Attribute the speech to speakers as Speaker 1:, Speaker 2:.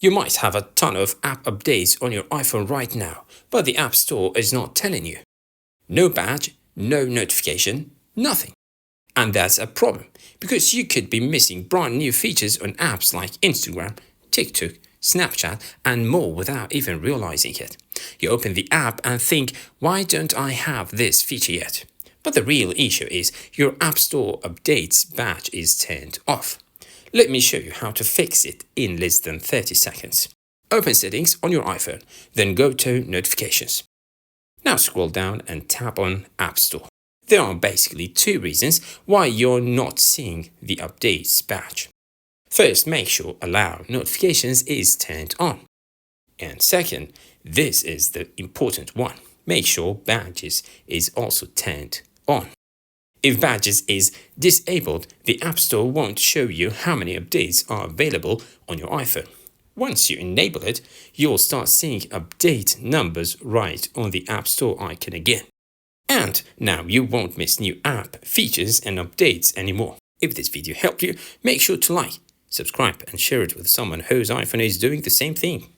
Speaker 1: You might have a ton of app updates on your iPhone right now, but the App Store is not telling you. No badge, no notification, nothing. And that's a problem, because you could be missing brand new features on apps like Instagram, TikTok, Snapchat, and more without even realizing it. You open the app and think, why don't I have this feature yet? But the real issue is your App Store updates badge is turned off. Let me show you how to fix it in less than 30 seconds. Open Settings on your iPhone, then go to Notifications. Now scroll down and tap on App Store. There are basically two reasons why you're not seeing the updates badge. First, make sure Allow Notifications is turned on. And second, this is the important one. Make sure Badges is also turned on. If Badges is disabled, the App Store won't show you how many updates are available on your iPhone. Once you enable it, you'll start seeing update numbers right on the App Store icon again. And now you won't miss new app features and updates anymore. If this video helped you, make sure to like, subscribe and share it with someone whose iPhone is doing the same thing.